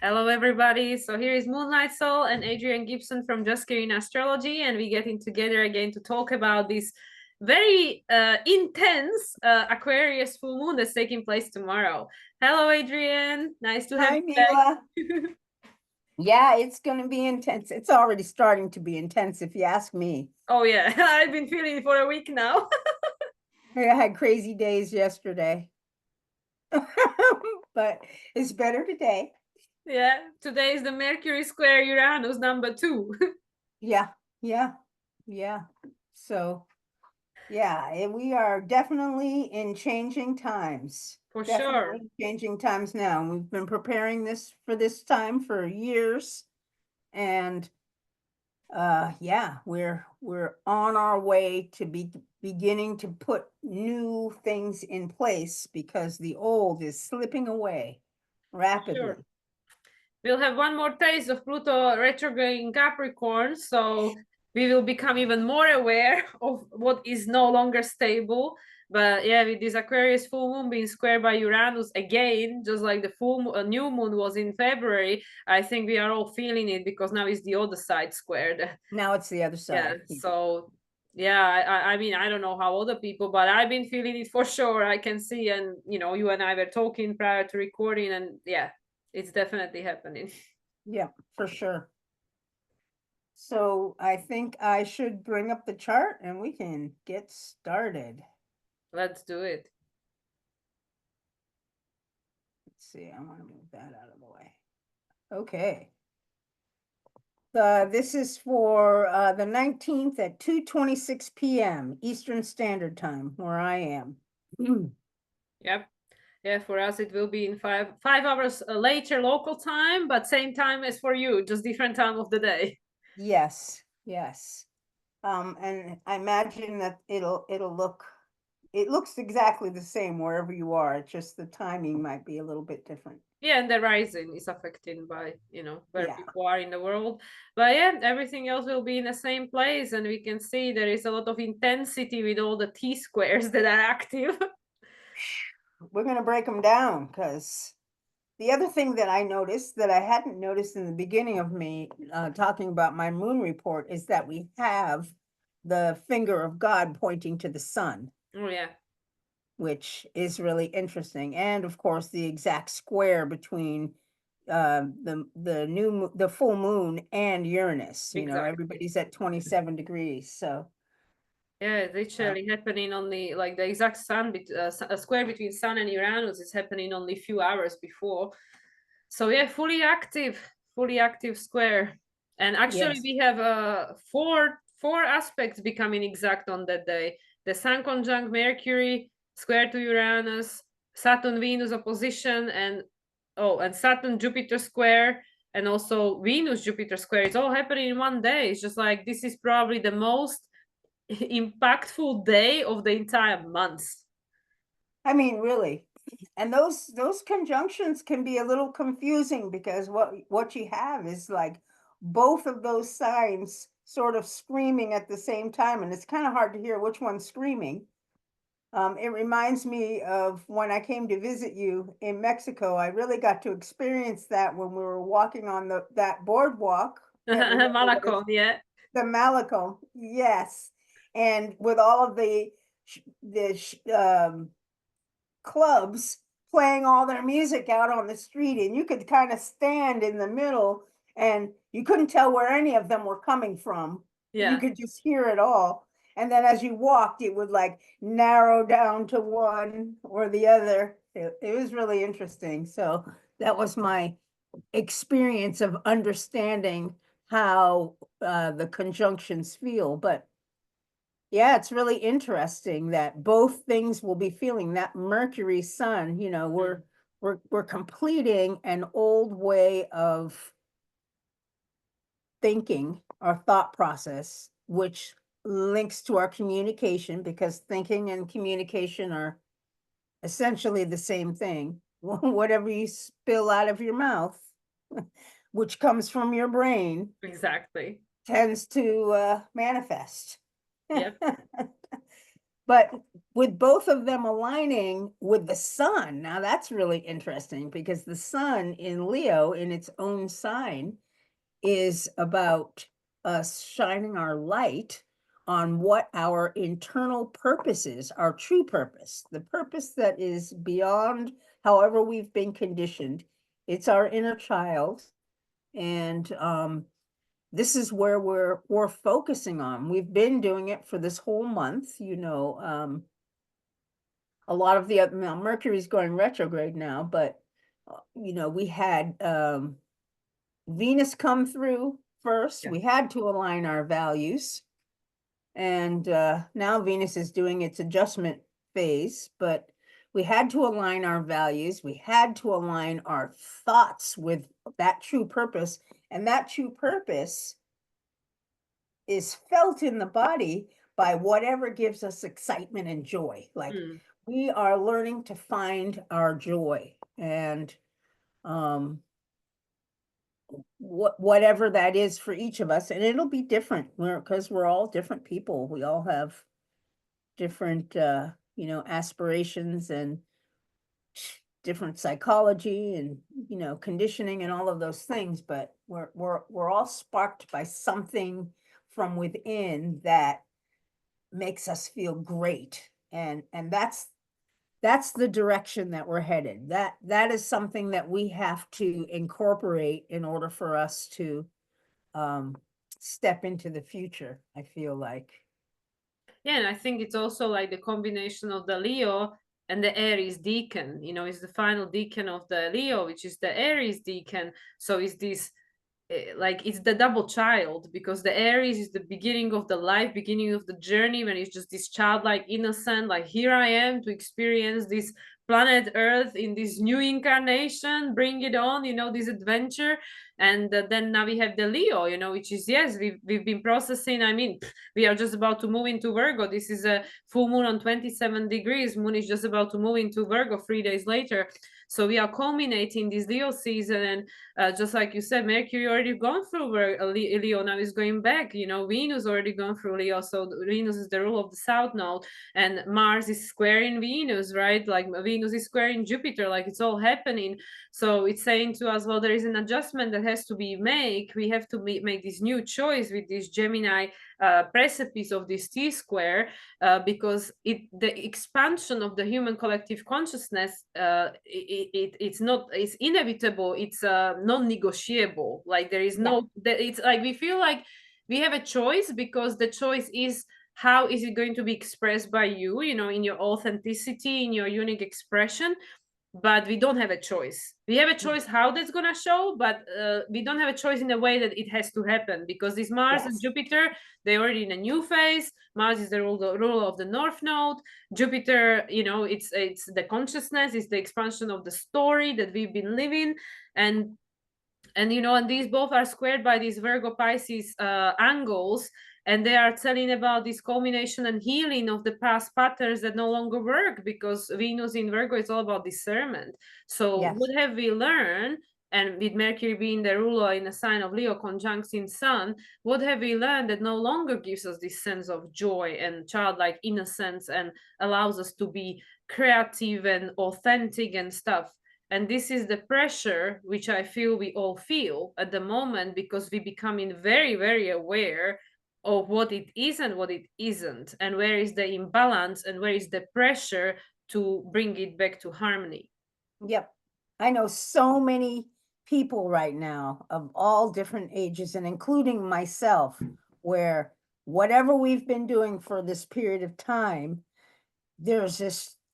Hello, everybody. So here is Moonlight Soul and Adrienne Gibson from EA Astrology, and we getting together again to talk about this very intense Aquarius full moon that's taking place tomorrow. Hello, Adrienne. Nice to have Hi, you Mila. back. Yeah, it's going to be intense. It's already starting to be intense, if you ask me. Oh yeah, I've been feeling it for a week now. I had crazy days yesterday, but it's better today. Yeah, today is the Mercury square Uranus number 2. Yeah, yeah, yeah. So, yeah, we are definitely in changing times. For sure. Definitely changing times now. We've been preparing this time for years, and yeah, we're on our way to beginning to put new things in place because the old is slipping away rapidly. Sure. We'll have one more taste of Pluto retrograde in Capricorn, so we will become even more aware of what is no longer stable. But yeah, with this Aquarius full moon being squared by Uranus again, just like the new moon was in February, I think we are all feeling it because now it's the other side squared. Now it's the other Yeah, side. so yeah, I mean, I don't know how other people, but I've been feeling it for sure. I can see, and you and I were talking prior to recording, and yeah, it's definitely happening. Yeah, for sure. So I think I should bring up the chart and we can get started. Let's do it. Let's see, I want to move that out of the way. Okay. This is for the 19th at 2:26 p.m. Eastern Standard Time, where I am. Yep. Yeah, for us it will be in 5 hours later local time, but same time as for you, just different time of the day. Yes, yes. And I imagine that it looks exactly the same wherever you are. It's just the timing might be a little bit different. Yeah, and the rising is affected by where Yeah. people are in the world. But yeah, everything else will be in the same place, and we can see there is a lot of intensity with all the T squares that are active. We're gonna break them down because the other thing that I noticed that I hadn't noticed in the beginning of me talking about my moon report is that we have the finger of God pointing to the sun, Oh yeah, which is really interesting. And of course, the exact square between the full moon and Uranus. exactly. Everybody's at 27 degrees. So Yeah, it's uh, literally happening only like the exact a square between Sun and Uranus is happening only a few hours before. So yeah, fully active square. And actually yes, we have four aspects becoming exact on that day. The Sun conjunct Mercury, square to Uranus, Saturn Venus opposition, and Saturn Jupiter square, and also Venus Jupiter square. It's all happening in one day. It's just like this is probably the most impactful day of the entire month. I mean, really. And those conjunctions can be a little confusing because what you have is like both of those signs sort of screaming at the same time, and it's kind of hard to hear which one's screaming. It reminds me of when I came to visit you in Mexico. I really got to experience that when we were walking on that boardwalk. Can't remember what it's Malacon, yeah. the Malecon. Yes, and with all of the clubs playing all their music out on the street, and you could kind of stand in the middle and you couldn't tell where any of them were coming from. You Yeah. could just hear it all. And then as you walked, it would like narrow down to one or the other. It was really interesting. So that was my experience of understanding how the conjunctions feel. But yeah, it's really interesting that both things will be feeling that Mercury Sun, Mm. we're completing an old way of thinking, our thought process, which links to our communication because thinking and communication are essentially the same thing. Whatever you spill out of your mouth, which comes from your brain, Exactly. tends to manifest. Yep. But with both of them aligning with the sun, now that's really interesting because the sun in Leo in its own sign is about us shining our light on what our internal purpose is, our true purpose, the purpose that is beyond however we've been conditioned. It's our inner child. And this is where we're focusing on. We've been doing it for this whole month, a lot of the Mercury's going retrograde now, but we had Venus come through first. Yeah. We had to align our values. And now Venus is doing its adjustment phase, but we had to align our values. We had to align our thoughts with that true purpose. And that true purpose is felt in the body by whatever gives us excitement and joy. Like we are learning to find our joy, and whatever that is for each of us, and it'll be different because we're all different people. We all have different aspirations and different psychology and conditioning and all of those things, but we're all sparked by something from within that makes us feel great, and that's the direction that we're headed. That is something that we have to incorporate in order for us to step into the future, I feel like. Yeah, and I think it's also like the combination of the Leo and the Aries decan. It's the final decan of the Leo, which is the Aries decan. So it's this like it's the double child, because the Aries is the beginning of the life, beginning of the journey, when it's just this childlike innocent, like here I am to experience this planet Earth in this new incarnation, bring it on, this adventure. And then now we have the Leo, which is, yes, we've been processing. I mean, we are just about to move into Virgo. This is a full moon on 27 degrees. Moon is just about to move into Virgo 3 days later. So we are culminating this Leo season, and just like you said, Mercury already gone through where Leo now is going back. Venus already gone through Leo, so Venus is the rule of the South Node, and Mars is squaring Venus, right? Like Venus is squaring Jupiter, like it's all happening. So it's saying to us, well, there is an adjustment that has to be made. We have to make this new choice with this Gemini precipice of this T-square, because the expansion of the human collective consciousness, it's inevitable, it's non-negotiable. Like there is no, it's like we feel like we have a choice, because the choice is how is it going to be expressed by you, in your authenticity, in your unique expression. But we don't have a choice. We have a choice how that's going to show, but we don't have a choice in the way that it has to happen, because this Mars and Jupiter, they're already in a new phase. Mars is the ruler of the North Node. Jupiter, it's the consciousness, it's the expansion of the story that we've been living. And these both are squared by these Virgo Pisces angles, and they are telling about this culmination and healing of the past patterns that no longer work, because Venus in Virgo is all about discernment. So what have we learned? And with Mercury being the ruler in a sign of Leo conjuncting Sun, what have we learned that no longer gives us this sense of joy and childlike innocence and allows us to be creative and authentic and stuff? And this is the pressure which I feel we all feel at the moment, because we becoming very, very aware of what it is and what it isn't, and where is the imbalance and where is the pressure to bring it back to harmony. Yep. I know so many people right now of all different ages, and including myself, where whatever we've been doing for this period of time, there's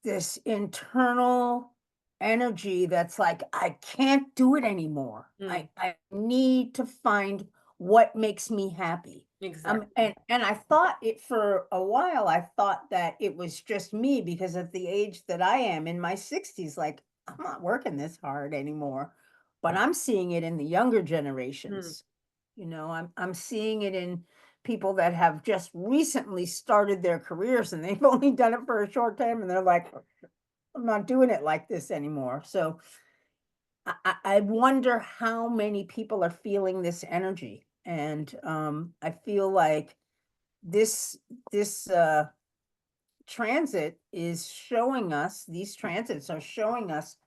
this internal energy that's like, I can't do it anymore. I need to find what makes me happy. Exactly. And I thought it for a while, I thought that it was just me because of the age that I am in my 60s. Like, I'm not working this hard anymore, but I'm seeing it in the younger generations. I'm seeing it in people that have just recently started their careers, and they've only done it for a short time, and they're like, I'm not doing it like this anymore. So I wonder how many people are feeling this energy. And I feel like this transit is showing us, these transits are showing us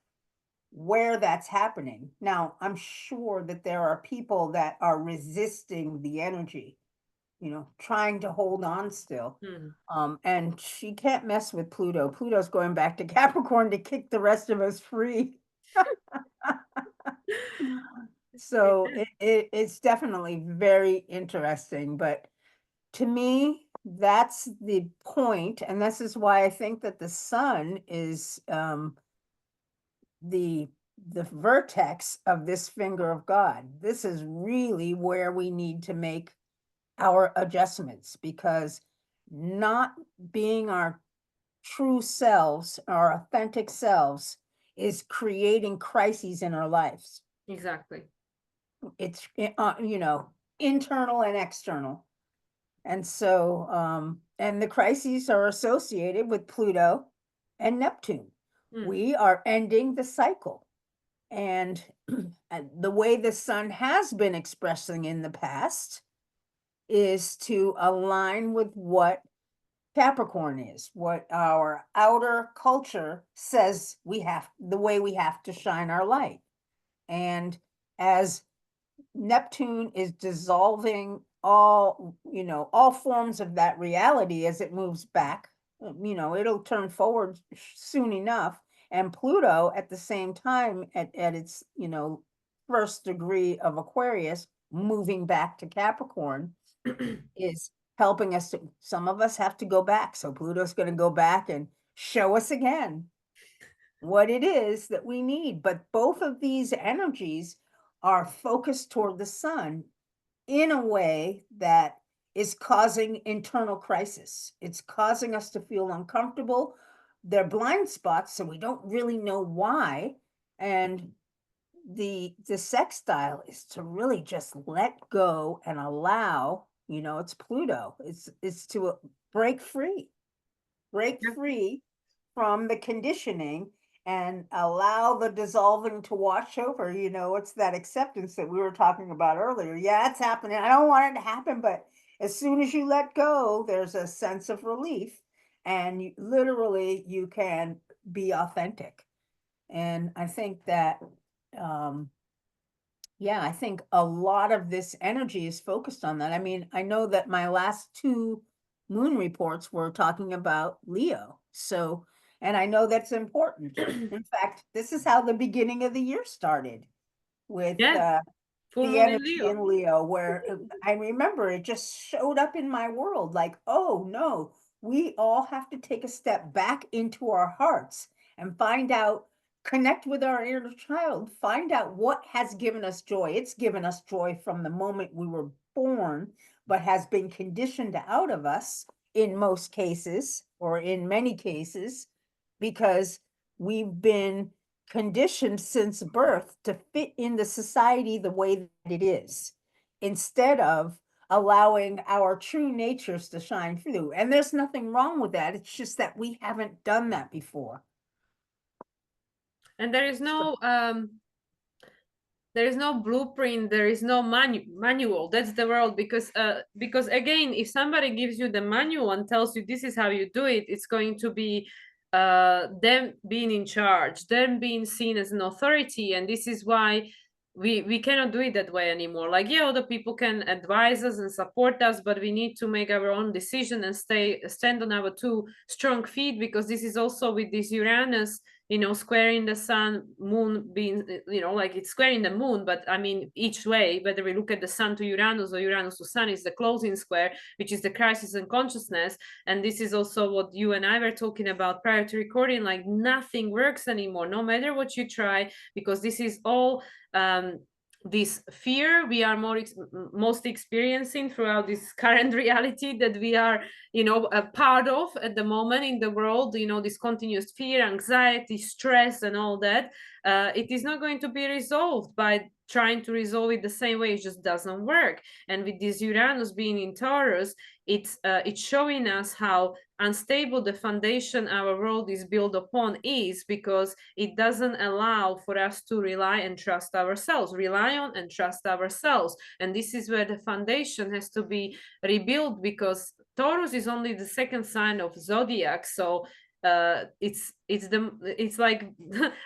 where that's happening. Now, I'm sure that there are people that are resisting the energy, trying to hold on still. And she can't mess with Pluto. Pluto's going back to Capricorn to kick the rest of us free. So it's definitely very interesting. But to me, that's the point, and this is why I think that the sun is the vertex of this finger of God. This is really where we need to make our adjustments, because not being our true selves, our authentic selves, is creating crises in our lives. Exactly. It's internal and external. And so and the crises are associated with Pluto and Neptune. We are ending the cycle. And the way the sun has been expressing in the past is to align with what Capricorn is, what our outer culture says the way we have to shine our light. And as Neptune is dissolving all forms of that reality as it moves back, it'll turn forward soon enough. And Pluto at the same time at its, first degree of Aquarius, moving back to Capricorn, is helping us some of us have to go back. So Pluto's going to go back and show us again what it is that we need. But both of these energies are focused toward the sun in a way that is causing internal crisis. It's causing us to feel uncomfortable. They're blind spots, so we don't really know why. And the sextile is to really just let go and allow, it's Pluto. It's to break free from the conditioning and allow the dissolving to wash over. It's that acceptance that we were talking about earlier. Yeah, it's happening. I don't want it to happen, but as soon as you let go, there's a sense of relief, and you can be authentic. And I think that, I think a lot of this energy is focused on that. I mean, I know that my last two moon reports were talking about Leo. So, and I know that's important. In fact, this is how the beginning of the year started, with Full the moon in energy Leo. in Leo, where I remember it just showed up in my world like, oh no, we all have to take a step back into our hearts and find out, connect with our inner child, find out what has given us joy. It's given us joy from the moment we were born, but has been conditioned out of us in most cases, or in many cases, because we've been conditioned since birth to fit in the society the way that it is, instead of allowing our true natures to shine through. And there's nothing wrong with that. It's just that we haven't done that before. And there is no blueprint, there is no manual. That's the world. Because again, if somebody gives you the manual and tells you this is how you do it, it's going to be them being in charge, them being seen as an authority. And this is why we cannot do it that way anymore. Like, yeah, other people can advise us and support us, but we need to make our own decision and stand on our two strong feet. Because this is also with this Uranus, squaring the sun, moon being, like it's squaring the moon, but I mean, each way, whether we look at the sun to Uranus or Uranus to sun, is the closing square, which is the crisis in consciousness. And this is also what you and I were talking about prior to recording. Like, nothing works anymore, no matter what you try, because this is all this fear we are most experiencing throughout this current reality that we are a part of at the moment in the world. This continuous fear, anxiety, stress, and all that. It is not going to be resolved by trying to resolve it the same way. It just doesn't work. And with this Uranus being in Taurus, it's showing us how unstable the foundation our world is built upon is, because it doesn't allow for us to rely and trust ourselves, rely on and trust ourselves. And this is where the foundation has to be rebuilt, because Taurus is only the second sign of zodiac, so it's like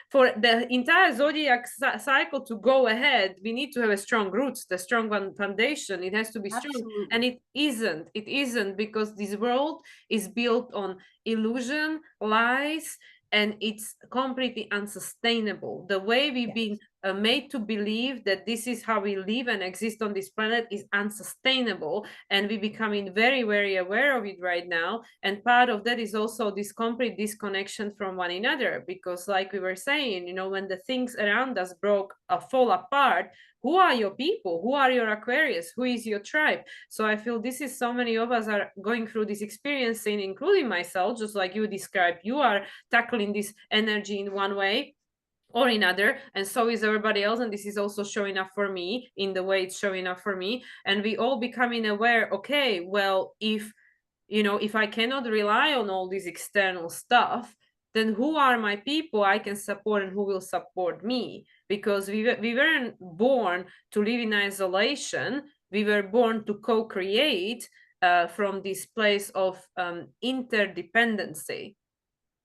for the entire zodiac cycle to go ahead, we need to have a strong roots, the strong foundation. It has to be strong, and Absolutely. it isn't, because this world is built on illusion, lies, and it's completely unsustainable. The way we've been made to believe that this is how we live and exist on this planet is unsustainable, and we're becoming very, very aware of it right now. And part of that is also this complete disconnection from one another, because like we were saying, when the things around us fall apart, who are your people? Who are your Aquarius? Who is your tribe? So I feel this is so many of us are going through this experience, including myself, just like you described. You are tackling this energy in one way or another, and so is everybody else, and this is also showing up for me in the way it's showing up for me. And we all becoming aware, okay, well, if I cannot rely on all this external stuff, then who are my people I can support and who will support me? Because we weren't born to live in isolation. We were born to co-create from this place of interdependency.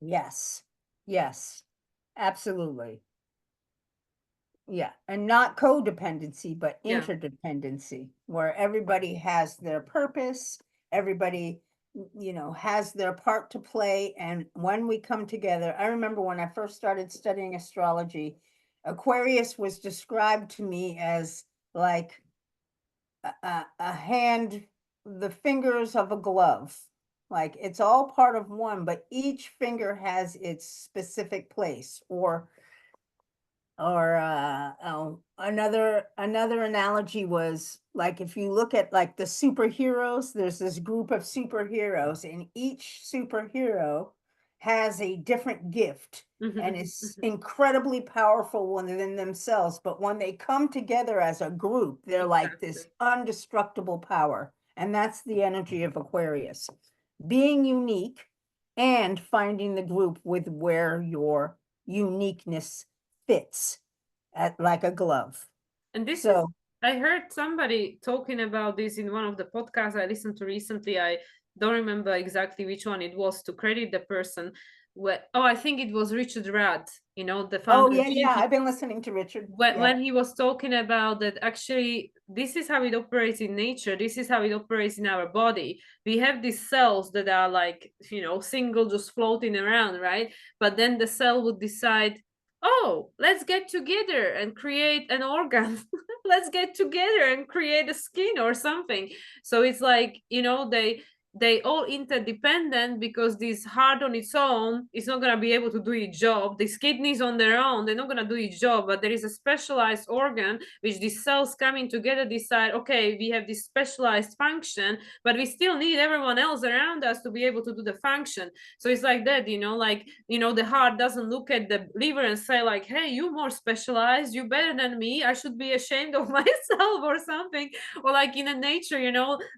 Yes. Yes. Absolutely. Yeah. And not codependency, but Yeah. interdependency, where everybody has their purpose, everybody, has their part to play. And when we come together, I remember when I first started studying astrology, Aquarius was described to me as like a hand, the fingers of a glove. Like it's all part of one, but each finger has its specific place. Or another analogy was like, if you look at like the superheroes, there's this group of superheroes, and each superhero has a different gift and is incredibly powerful within themselves. But when they come together as a group, they're like this indestructible power. And that's the energy of Aquarius. Being unique and finding the group with where your uniqueness fits like a glove. And this is, I heard somebody talking about this in one of the podcasts I listened to recently. I don't remember exactly which one it was, to credit the person. I think it was Richard Rudd, the founder. Oh, yeah. I've been listening to Richard. When he was talking about that, actually, this is how it operates in nature. This is how it operates in our body. We have these cells that are like, single, just floating around, right? But then the cell would decide, oh, let's get together and create an organ. Let's get together and create a skin or something. So it's like, they all interdependent, because this heart on its own is not going to be able to do its job. These kidneys on their own, they're not going to do its job. But there is a specialized organ which these cells coming together decide, okay, we have this specialized function, but we still need everyone else around us to be able to do the function. So it's like that, the heart doesn't look at the liver and say like, hey, you more specialized, you better than me, I should be ashamed of myself or something. Or like in a nature,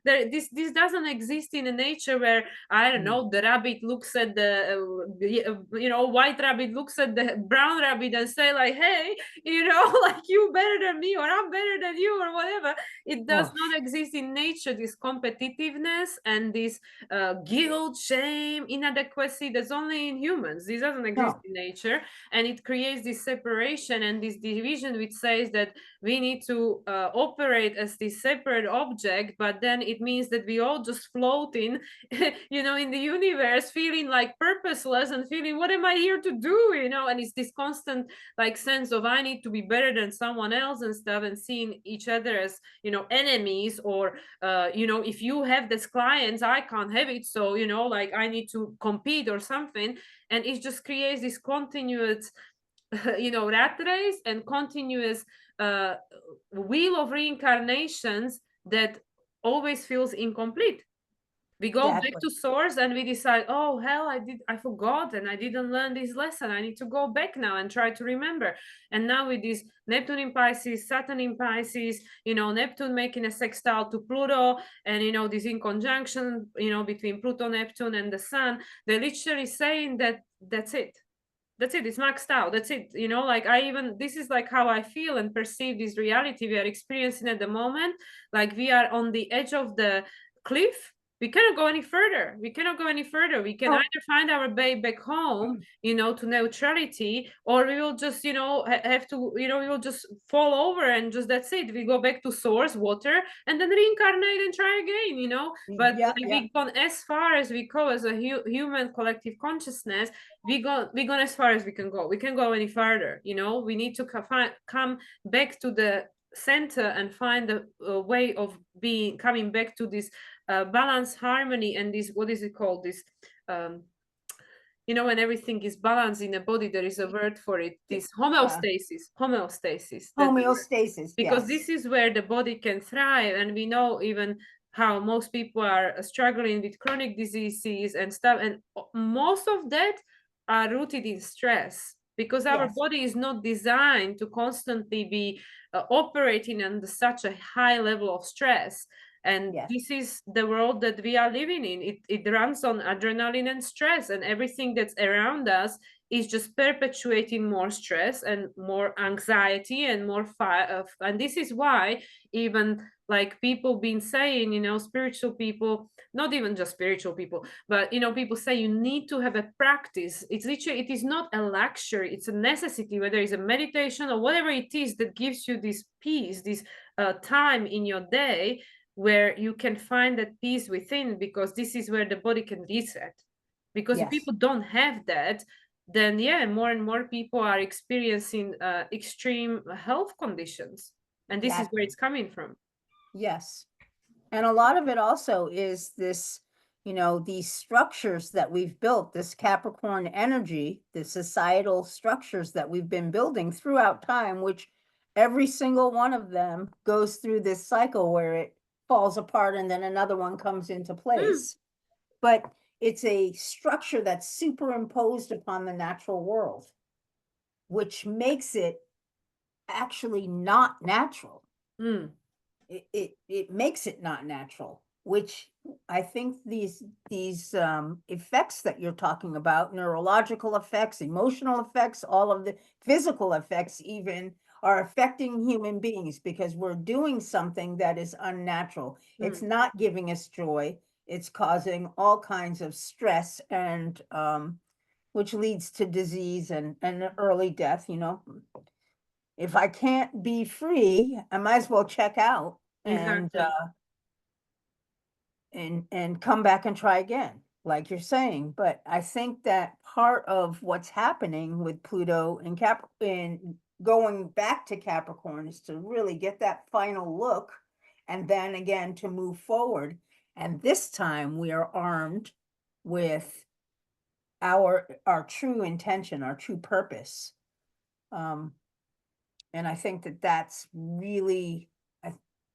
this doesn't exist in a nature where, I don't know, the rabbit looks at the white rabbit looks at the brown rabbit and say like, hey, like, you better than me, or I'm better than you, or whatever. It does not exist in nature, this competitiveness and this guilt, shame, inadequacy. That's only in humans. This doesn't exist in nature, and it creates this separation and this division, which says that we need to operate as this separate object. But then it means that we all just floating in the universe, feeling like purposeless and feeling, what am I here to do? And it's this constant like sense of, I need to be better than someone else and stuff, and seeing each other as enemies, or if you have this clients, I can't have it, so like, I need to compete or something. And it just creates this continuous rat race and continuous wheel of reincarnations that always feels incomplete. We go back to source and we decide, oh hell, I forgot, and I didn't learn this lesson. I need to go back now and try to remember. And now with this Neptune in Pisces, Saturn in Pisces, Neptune making a sextile to Pluto, and this in conjunction, between Pluto, Neptune, and the Sun, they're literally saying that that's it. That's it. It's maxed out. That's it. Like, this is like how I feel and perceive this reality we are experiencing at the moment. Like, we are on the edge of the cliff. we cannot go any further. We cannot go any further. We can Oh, either find our way back home, you know, to neutrality, or we will just, you know, have to, you know, we will just fall over and just that's it. We go back to source, water, and then reincarnate and try again, you know. But yeah, like, yeah, we've gone as far as we go as a human collective consciousness. We gone as far as we can go. We can go any further, you know. We need to come back to the center and find a way of coming back to this balance, harmony, and this, what is it called, this you know, when everything is balanced in the body, there is a word for it, this homeostasis, that's the word. homeostasis, Because yes, this is where the body can thrive, and we know even how most people are struggling with chronic diseases and stuff, and most of that are rooted in stress, because our yes, body is not designed to constantly be operating under such a high level of stress. And yes, this is the world that we are living in. It runs on adrenaline and stress, and everything that's around us is just perpetuating more stress and more anxiety and more fire. And this is why even like people been saying, you know, spiritual people, not even just spiritual people, but you know, people say you need to have a practice. It's literally, it is not a luxury, it's a necessity, whether it's a meditation or whatever it is that gives you this peace, this time in your day where you can find that peace within, because this is where the body can reset. Because if yes, people don't have that, then yeah, more and more people are experiencing extreme health conditions, and this is where exactly, it's coming from. yes. And a lot of it also is this, you know, these structures that we've built, this Capricorn energy, the societal structures that we've been building throughout time, which every single one of them goes through this cycle where it falls apart and then another one comes into place. But it's a structure that's superimposed upon the natural world, which makes it actually not natural. Mm. It makes it not natural, which I think these effects that you're talking about, neurological effects, emotional effects, all of the physical effects even, are affecting human beings because we're doing something that is unnatural. It's not giving us joy. It's causing all kinds of stress and which leads to disease and early death, you know. If I can't be free, I might as well check out Exactly. and come back and try again, like you're saying. But I think that part of what's happening with Pluto and Cap and going back to Capricorn is to really get that final look and then again to move forward. And this time we are armed with our true intention, our true purpose. And I think that that's really,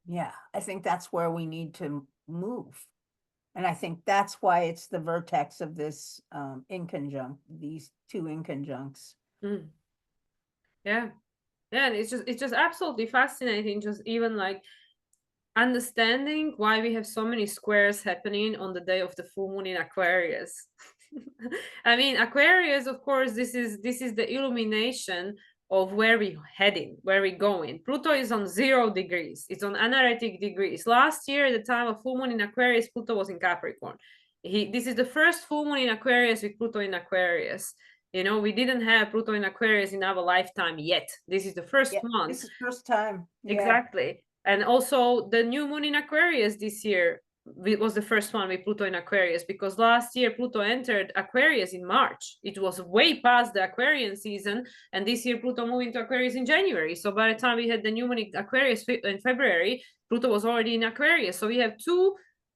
yeah, I think that's where we need to move. And I think that's why it's the vertex of this inconjunct, these two inconjuncts. Mm. Yeah. Yeah, and it's just absolutely fascinating, just even like understanding why we have so many squares happening on the day of the full moon in Aquarius. I mean, Aquarius, of course, this is the illumination of where we're heading, where we're going. Pluto is on 0 degrees. It's on anaretic degrees. Last year, at the time of full moon in Aquarius, Pluto was in Capricorn. This is the first full moon in Aquarius with Pluto in Aquarius. You know, we didn't have Pluto in Aquarius in our lifetime yet. This is the first Yeah, one. this is first time. Yeah. Exactly. And also the new moon in Aquarius this year was the first one with Pluto in Aquarius, because last year Pluto entered Aquarius in March. It was way past the Aquarian season, and this year Pluto moved into Aquarius in January. So by the time we had the new moon in Aquarius in February, Pluto was already in Aquarius. So we have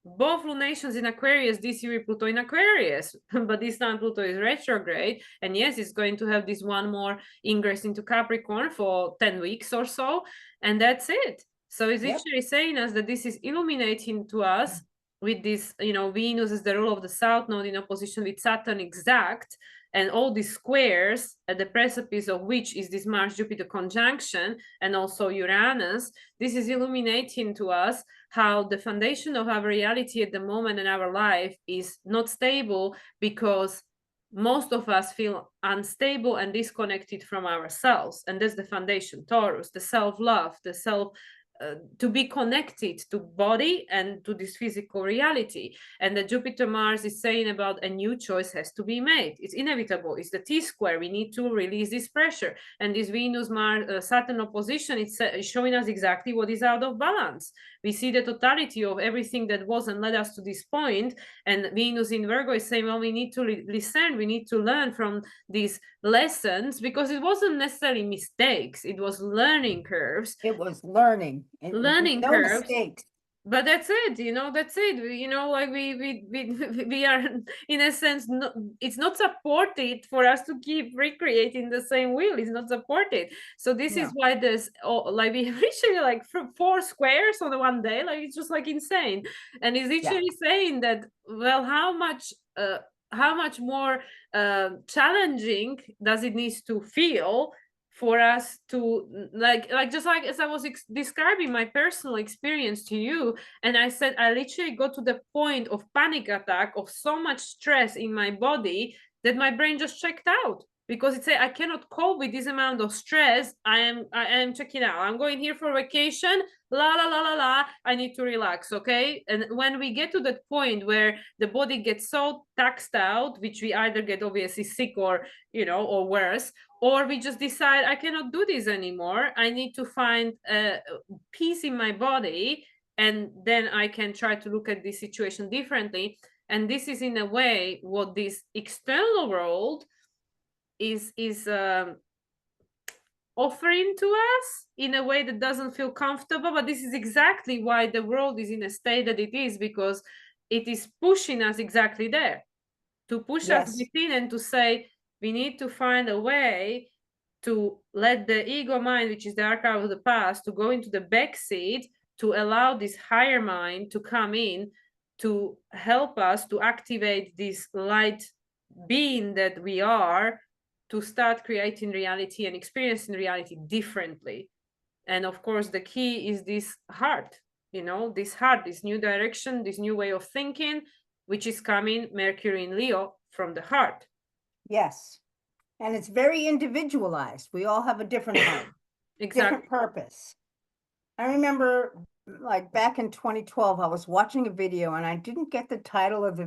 both lunations in Aquarius this year with Pluto in Aquarius, but this time Pluto is retrograde, and yes, it's going to have this one more ingress into Capricorn for 10 weeks or so, and that's it. So it's Yep. literally saying us that this is illuminating to us with this, you know, Venus is the rule of the South Node in opposition with Saturn exact, and all these squares at the precipice of which is this Mars-Jupiter conjunction, and also Uranus. This is illuminating to us how the foundation of our reality at the moment in our life is not stable, because most of us feel unstable and disconnected from ourselves, and that's the foundation, Taurus, the self-love, the self to be connected to body and to this physical reality. And the Jupiter Mars is saying about a new choice has to be made. It's inevitable. It's the T-square. We need to release this pressure. And this Venus Mars Saturn opposition, it's showing us exactly what is out of balance. We see the totality of everything that was and led us to this point. And Venus in Virgo is saying, well, we need to listen. We need to learn from these lessons, because it wasn't necessarily mistakes. It was learning curves. It was learning and Learning no curves. mistakes. But that's it, that's it. Like we are in a sense, it's not supported for us to keep recreating the same wheel. It's not supported. So this is why there's like we literally like 4 squares on one day. Like it's just like insane. And it's literally saying that, well, how much more challenging does it need to feel for us to like just like as I was describing my personal experience to you, and I said I literally got to the point of panic attack, of so much stress in my body that my brain just checked out, because it said I cannot cope with this amount of stress. I am checking out. I'm going here for vacation. La la la la la. I need to relax, okay? And when we get to that point where the body gets so taxed out, which we either get obviously sick or or worse, or we just decide I cannot do this anymore. I need to find peace in my body, and then I can try to look at this situation differently. And this is in a way what this external world is offering to us in a way that doesn't feel comfortable. But this is exactly why the world is in a state that it is, because it is pushing us exactly there, to push us within and to say we need to find a way to let the ego mind, which is the archive of the past, to go into the back seat, to allow this higher mind to come in, to help us to activate this light being that we are, to start creating reality and experiencing reality differently. And of course, the key is this heart, this new direction, this new way of thinking, which is coming, Mercury in Leo, from the heart. Yes. And it's very individualized. We all have a different heart, different purpose. I remember like back in 2012, I was watching a video and I didn't get the title of the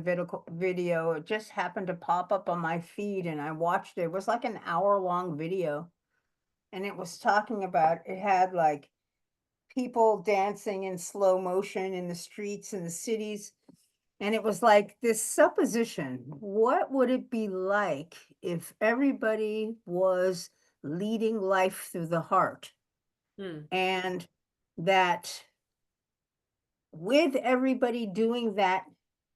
video. It just happened to pop up on my feed and I watched it. It was like an hour-long video. And it was talking about, it had like people dancing in slow motion in the streets in the cities. And it was like this supposition. What would it be like if everybody was leading life through the heart? And that with everybody doing that,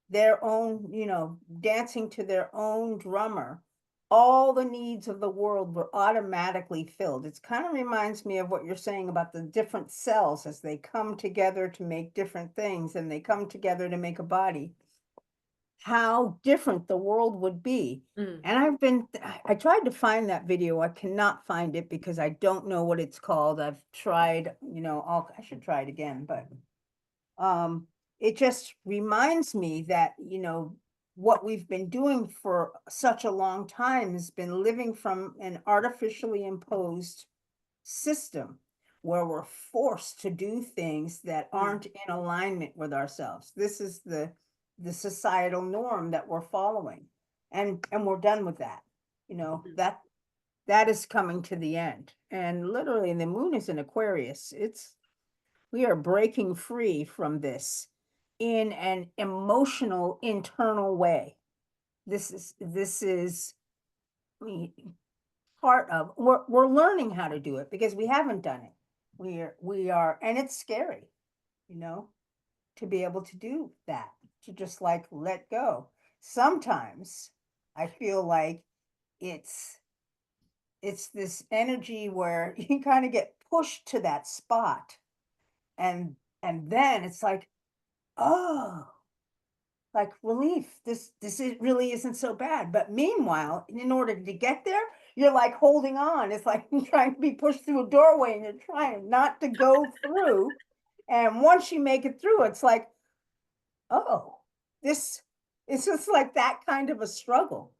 their own, dancing to their own drummer, all the needs of the world were automatically filled. It kind of reminds me of what you're saying about the different cells as they come together to make different things and they come together to make a body. How different the world would be. And I tried to find that video. I cannot find it because I don't know what it's called. I've tried, I should try it again, but it just reminds me that, what we've been doing for such a long time has been living from an artificially imposed system where we're forced to do things that aren't in alignment with ourselves. This is the societal norm that we're following, and we're done with that. That is coming to the end, and literally the moon is in Aquarius. We are breaking free from this in an emotional internal way. This is part of, we're learning how to do it because we haven't done it. We are, and it's scary, to be able to do that, to just like let go. Sometimes I feel like it's this energy where you kind of get pushed to that spot, and then it's like, oh, like relief. This really isn't so bad. But meanwhile, in order to get there, you're like holding on. It's like you're trying to be pushed through a doorway and you're trying not to go through. And once you make it through, it's like, oh, it's just like that kind of a struggle.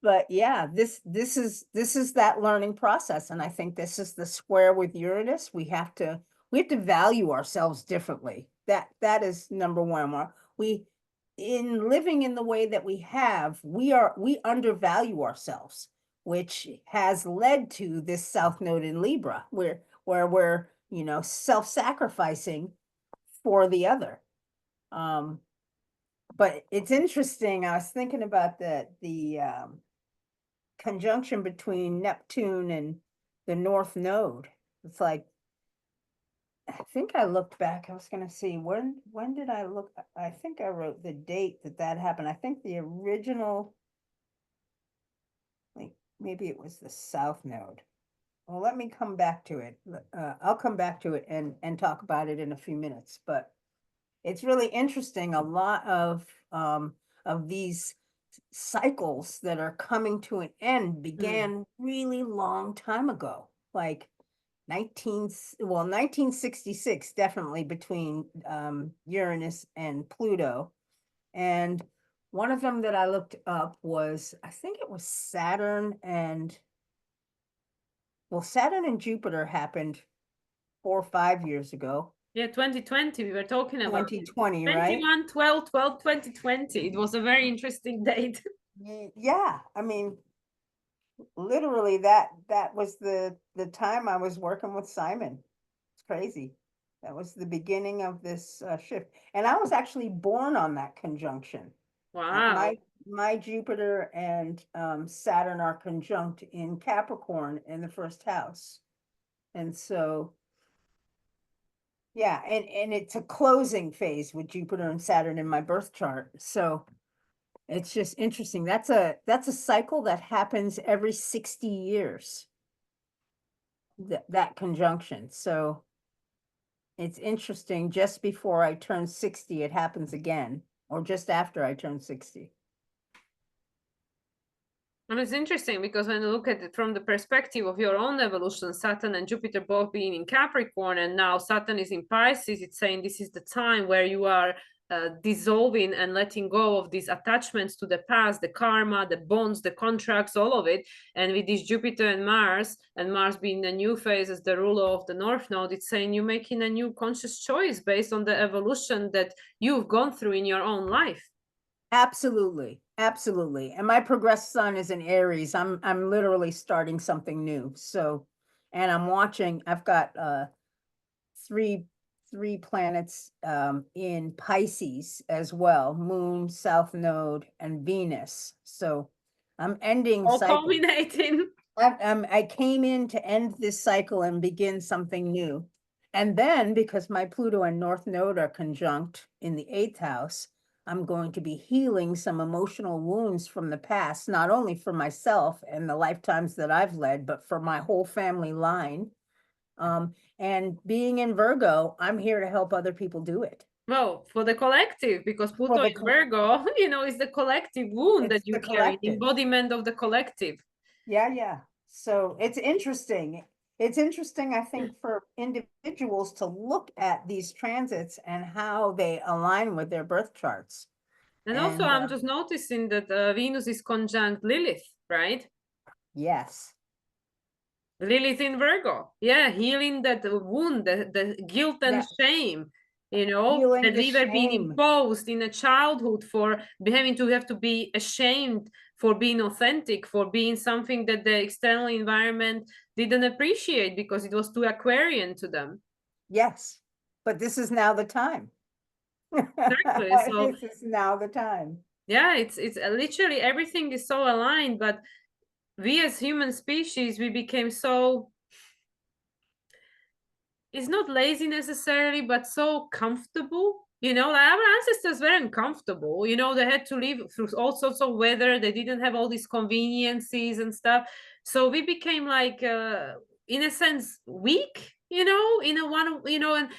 But yeah, this is that learning process, and I think this is the square with Uranus. We have to value ourselves differently. That is number one. We in living in the way that we have, we undervalue ourselves, which has led to this South Node in Libra, where we're, self-sacrificing for the other. But it's interesting. I was thinking about the conjunction between Neptune and the North Node. It's like, I think I looked back. I was going to see when did I look? I think I wrote the date that happened. I think the original, like maybe it was the South Node. Well, let me come back to it. I'll come back to it and talk about it in a few minutes. But it's really interesting. A lot of these cycles that are coming to an end began really long time ago, like 1966, definitely between Uranus and Pluto. And one of them that I looked up was, I think it was Saturn and Jupiter happened 4 or 5 years ago. Yeah, 2020, we were talking about 2020, right? 21, 12, 12, 2020. It was a very interesting date. Yeah, I mean, literally that was the time I was working with Simon. It's crazy. That was the beginning of this shift. And I was actually born on that conjunction. Wow. My Jupiter and Saturn are conjunct in Capricorn in the first house. And so, yeah, and it's a closing phase with Jupiter and Saturn in my birth chart. So it's just interesting. That's a cycle that happens every 60 years. That conjunction. So it's interesting. Just before I turn 60, it happens again, or just after I turn 60. And it's interesting because when you look at it from the perspective of your own evolution, Saturn and Jupiter both being in Capricorn, and now Saturn is in Pisces, it's saying this is the time where you are dissolving and letting go of these attachments to the past, the karma, the bonds, the contracts, all of it. And with this Jupiter and Mars being the new phase as the ruler of the North Node, it's saying you're making a new conscious choice based on the evolution that you've gone through in your own life. Absolutely. Absolutely. And my progressed sun is in Aries. I'm literally starting something new. So, and I'm watching, I've got three planets in Pisces as well, Moon, South Node, and Venus. So I'm ending All cycle. culminating. I came in to end this cycle and begin something new. And then because my Pluto and North Node are conjunct in the 8th house, I'm going to be healing some emotional wounds from the past, not only for myself and the lifetimes that I've led, but for my whole family line. And being in Virgo, I'm here to help other people do it. Well, for the collective, because Pluto in Virgo, is the collective wound that you carry, the embodiment of the collective. Yeah. So it's interesting. It's interesting, I think, for individuals to look at these transits and how they align with their birth charts. And also, I'm just noticing that Venus is conjunct Lilith, right? Yes. Lilith in Virgo. Yeah, healing that wound, the guilt and shame, that we were being imposed in a childhood for having to have to be ashamed for being authentic, for being something that the external environment didn't appreciate because it was too Aquarian to them. Yes, but this is now the time. Exactly. So this is now the time. Yeah, it's literally everything is so aligned, but we as human species, we became so, it's not lazy necessarily, but so comfortable. Like our ancestors were uncomfortable. They had to live through all sorts of weather. They didn't have all these conveniences and stuff. So we became like, in a sense, weak, and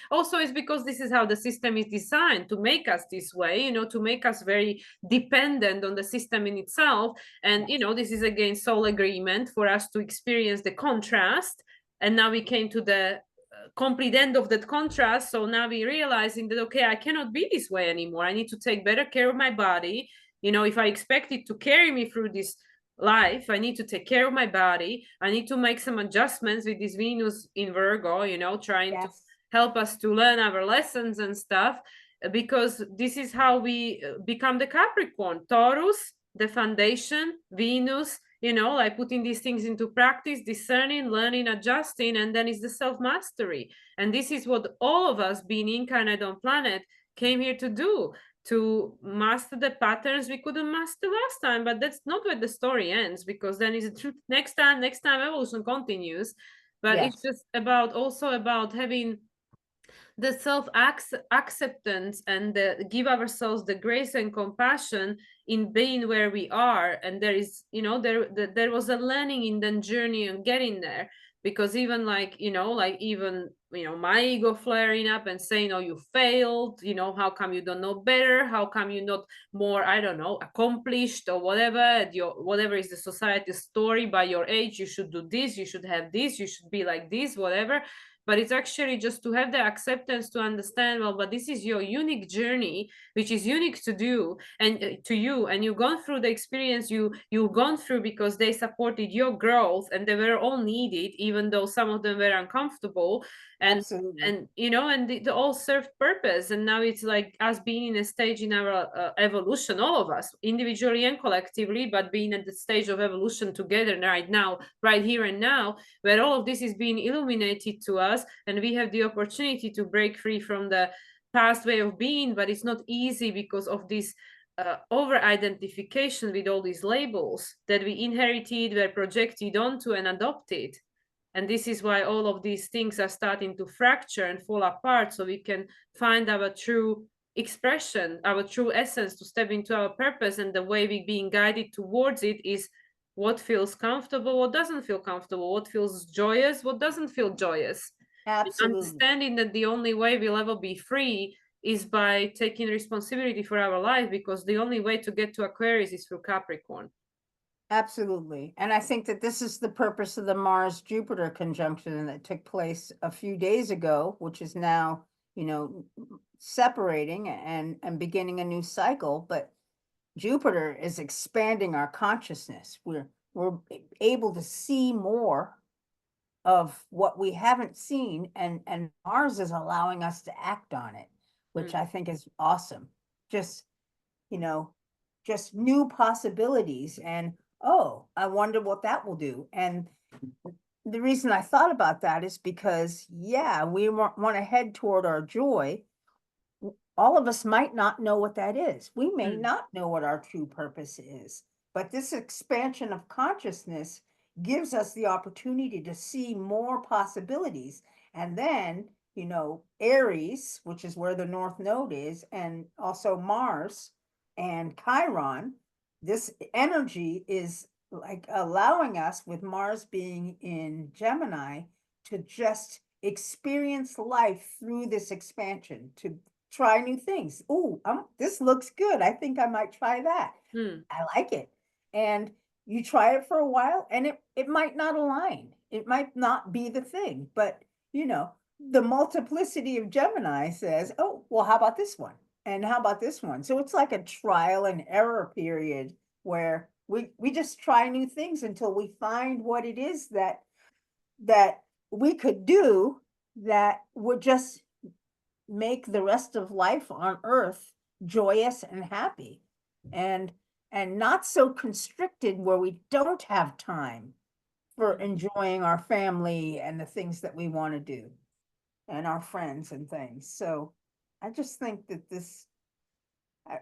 also it's because this is how the system is designed to make us this way, to make us very dependent on the system in itself. And, this is again soul agreement for us to experience the contrast. And now we came to the complete end of that contrast. So now we realizing that, okay, I cannot be this way anymore. I need to take better care of my body. If I expect it to carry me through this life. I need to take care of my body. I need to make some adjustments with this Venus in Virgo, you know, trying to Yes. help us to learn our lessons and stuff, because this is how we become the Capricorn. Taurus, the foundation, Venus, you know, like putting these things into practice, discerning, learning, adjusting, and then it's the self-mastery. And this is what all of us being incarnate on planet came here to do, to master the patterns we couldn't master last time. But that's not where the story ends, because then is next time evolution continues. But it's Yes. just about, also about having the self acceptance, and give ourselves the grace and compassion in being where we are. And there is, you know, there was a learning in the journey and getting there, because even like, you know, like even, you know, my ego flaring up and saying, oh, you failed, you know, how come you don't know better, how come you're not more, I don't know, accomplished or whatever, your whatever is the society story, by your age you should do this, you should have this, you should be like this, whatever. But it's actually just to have the acceptance, to understand, well, but this is your unique journey, which is unique to do, and to you, and you've gone through the experience you've gone through, because they supported your growth, and they were all needed, even though some of them were uncomfortable. and Absolutely. and you know, and they all served purpose. And now it's like us being in a stage in our evolution, all of us individually and collectively, but being at the stage of evolution together right now, right here and now, where all of this is being illuminated to us, and we have the opportunity to break free from the past way of being. But it's not easy because of this over identification with all these labels that we inherited, were projected onto and adopted. And this is why all of these things are starting to fracture and fall apart, so we can find our true expression, our true essence, to step into our purpose. And the way we're being guided towards it is what feels comfortable, what doesn't feel comfortable, what feels joyous, what doesn't feel joyous. And Absolutely. understanding that the only way we'll ever be free is by taking responsibility for our life, because the only way to get to Aquarius is through Capricorn. Absolutely. And I think that this is the purpose of the Mars Jupiter conjunction that took place a few days ago, which is now, you know, separating and beginning a new cycle. But Jupiter is expanding our consciousness. We're able to see more of what we haven't seen, and Mars is allowing us to act on it, which I think is awesome. Just, you know, just new possibilities. And oh, I wonder what that will do. And the reason I thought about that is because, yeah, we want to head toward our joy. All of us might not know what that is. We may not know what our true purpose is, but this expansion of consciousness gives us the opportunity to see more possibilities. And then, you know, Aries, which is where the North Node is, and also Mars and Chiron, this energy is like allowing us, with Mars being in Gemini, to just experience life through this expansion, to try new things. Oh, this looks good. I think I might try that. I like it. And you try it for a while, and it might not align. It might not be the thing, but you know, the multiplicity of Gemini says, oh, well, how about this one? And how about this one? So it's like a trial and error period where we just try new things until we find what it is that we could do that would just make the rest of life on Earth joyous and happy, and not so constricted where we don't have time for enjoying our family and the things that we want to do, and our friends and things. So I just think that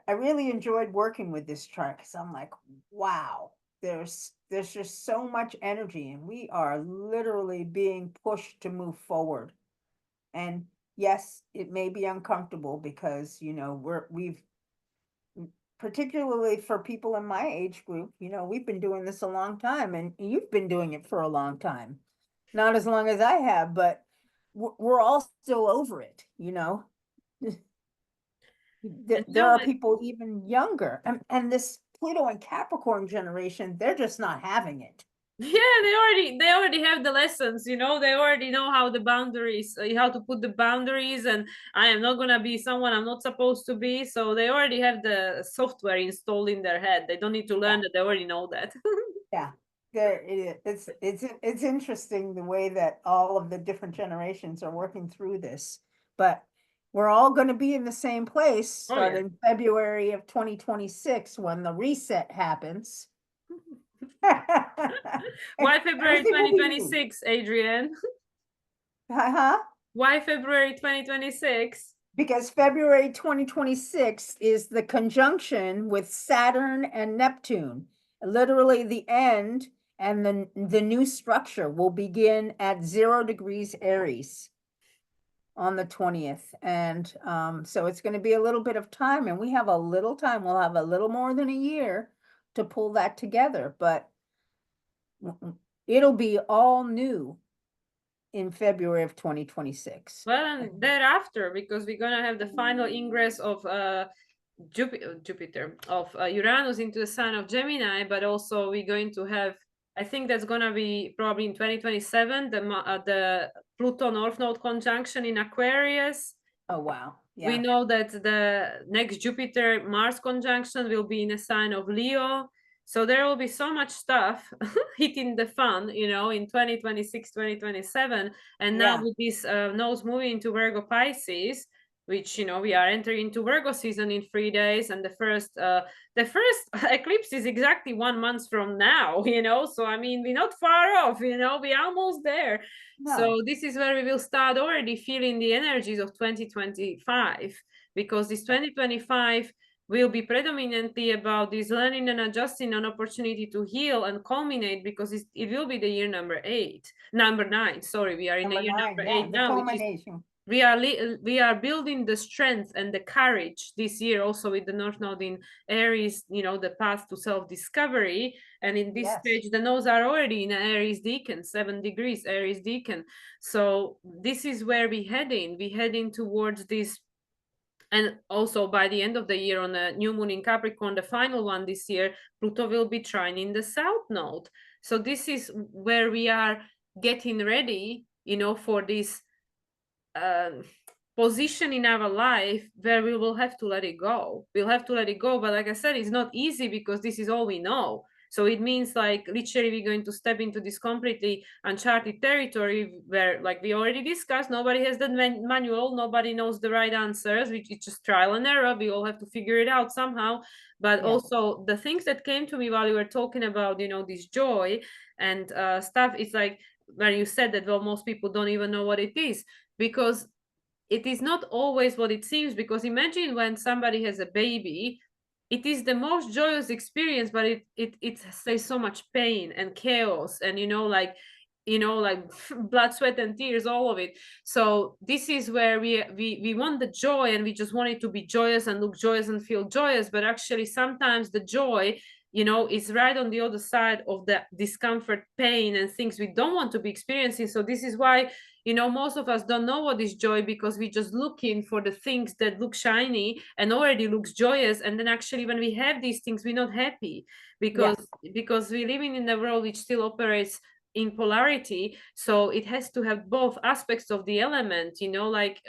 I really enjoyed working with this chart, because I'm like, wow, there's just so much energy, and we are literally being pushed to move forward. And yes, it may be uncomfortable, because, you know, we've, particularly for people in my age group, you know, we've been doing this a long time, and you've been doing it for a long time. Not as long as I have, but we're all still over it, you know. And There are people even younger, and this Pluto and Capricorn generation, they're just not having it. yeah, they already have the lessons, you know, they already know how the boundaries, how to put the boundaries, and I am not gonna be someone I'm not supposed to be. So they already have the software installed in their head. They don't need to learn Yeah. that, they already know that. Yeah, there it is. It's interesting the way that all of the different generations are working through this. But we're all going to be in the same place Oh yeah. starting February of 2026 when the reset happens. Why February Everything will be new. 2026, Adrienne? Uh-huh. Why February 2026? Because February 2026 is the conjunction with Saturn and Neptune. Literally the end, and the new structure will begin at 0 degrees Aries on the 20th. And so it's going to be a little bit of time, and we have a little time. We'll have a little more than a year to pull that together, but it'll be all new in February of 2026. Well, and thereafter, because we're gonna have the final ingress of Jupiter of Uranus into the sign of Gemini, but also we're going to have, I think that's gonna be probably in 2027, the Pluto North Node conjunction in Aquarius. Oh, wow. We Yeah. know that the next Jupiter Mars conjunction will be in a sign of Leo. So there will be so much stuff hitting the fan, you know, in 2026, 2027. And now Yeah. with this nose moving into Virgo Pisces, which, you know, we are entering into Virgo season in 3 days. And the first eclipse is exactly 1 month from now, you know. So I mean, we're not far off, you know, we're almost there. No. So this is where we will start already feeling the energies of 2025, because this 2025 will be predominantly about this learning and adjusting, an opportunity to heal and culminate, because it will be the year number 9. Sorry, we are in the Number year 9. number Yeah. 8 The now, which is culmination. we are building the strength and the courage this year, also with the North Node in Aries, you know, the path to self-discovery. And in this Yes. stage, the nodes are already in Aries Decan, 7 degrees Aries Decan. So this is where we heading towards this. And also by the end of the year, on a new moon in Capricorn, the final one this year, Pluto will be trining the South Node. So this is where we are getting ready, you know, for this position in our life where we will have to let it go. We'll have to let it go. But like I said, it's not easy, because this is all we know. So it means, like, literally we're going to step into this completely uncharted territory where, like we already discussed, nobody has the manual, nobody knows the right answers, which is just trial and error. We all have to figure it out somehow. But Yeah. also the things that came to me while you were talking about, you know, this joy and stuff, it's like when you said that, well, most people don't even know what it is, because it is not always what it seems. Because imagine when somebody has a baby, it is the most joyous experience, but it says so much pain and chaos, and, you know, like, blood, sweat and tears, all of it. So this is where we want the joy, and we just want it to be joyous and look joyous and feel joyous. But actually sometimes the joy, you know, is right on the other side of the discomfort, pain, and things we don't want to be experiencing. So this is why, you know, most of us don't know what is joy, because we just looking for the things that look shiny and already looks joyous. And then actually when we have these things, we're not happy, because Yes. we're living in a world which still operates in polarity. So it has to have both aspects of the element, you know, like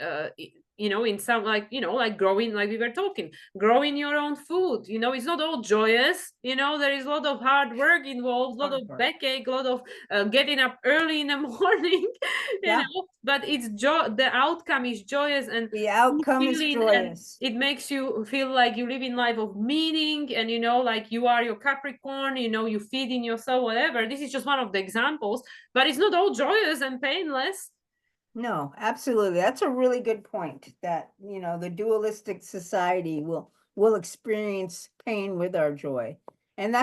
you know, in some, like, you know, like growing, like we were talking, growing your own food, you know, it's not all joyous, you know, there is a lot of hard work involved, a lot of backache, a lot of getting up early in the morning, you Yeah. know, but it's joy, the outcome is joyous and The outcome is fulfilling, and joyous. it makes you feel like you live in life of meaning, and, you know, like you are your Capricorn, you know, you feed in yourself, whatever. This is just one of the examples, but it's not all joyous and painless. No, absolutely. That's a really good point that, the dualistic society will experience pain with our joy. And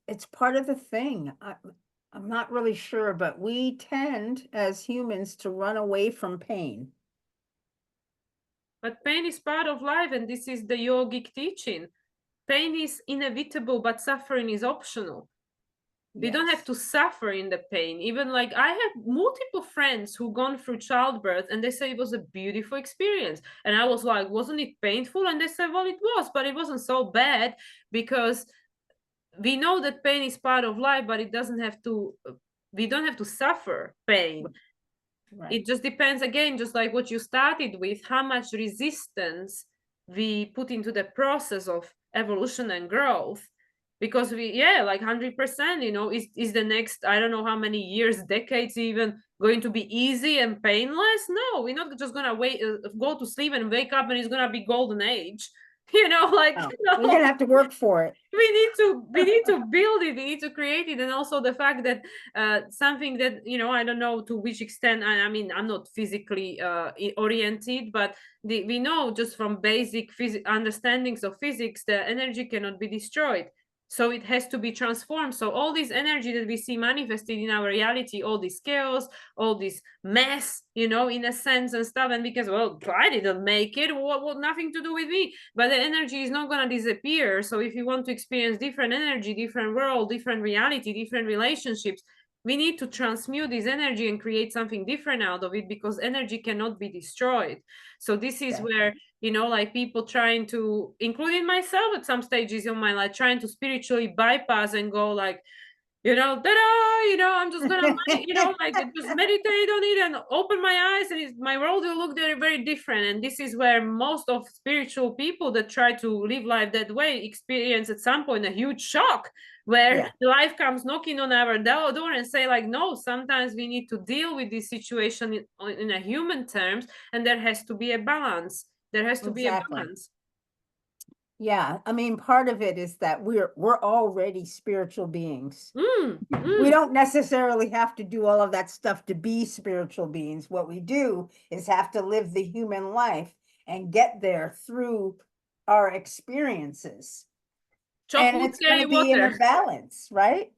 it's part of the thing. I'm not really sure, but we tend as humans to run away from pain. But pain is part of life, and this is the yogic teaching. Pain is inevitable, but suffering is optional. We don't have Yes. to suffer in the pain. Even, like, I have multiple friends who gone through childbirth, and they say it was a beautiful experience. And I was like, wasn't it painful? And they said, well, it was, but it wasn't so bad, because we know that pain is part of life, but it doesn't have to, we don't have to suffer pain. Right. It just depends, again, just like what you started with, how much resistance we put into the process of evolution and growth. because like 100%, is the next, I don't know how many years, decades even, going to be easy and painless? No, we're not just gonna go to sleep and wake up and it's gonna be golden age. Like, No, we're gonna have to work for it. we need to build it, we need to create it. And also the fact that something that, I don't know to which extent, I mean, I'm not physically oriented, but we know just from basic understandings of physics, the energy cannot be destroyed, so it has to be transformed. So all this energy that we see manifested in our reality, all this chaos, all this mess, in a sense and stuff, and because, well, I didn't make it, what nothing to do with me, but the energy is not going to disappear. So if you want to experience different energy, different world, different reality, different relationships, we need to transmute this energy and create something different out of it, because energy cannot be destroyed. So this is where, like, people trying to, including myself at some stages of my life, trying to spiritually bypass and go like, ta-da, I'm just gonna, like, just meditate on it and open my eyes, and my world will look very, very different. And this is where most of spiritual people that try to live life that way experience at some point a huge shock, where life comes knocking on our door and say like, no, sometimes we need to deal with this situation in a human terms, and there has to be a balance. There has to be a balance. Yeah, I mean, part of it is that we're already spiritual beings. We don't necessarily have to do all of that stuff to be spiritual beings. What we do is have to live the human life and get there through our experiences. Chop And wood, it's going carry to be in water. a balance, right?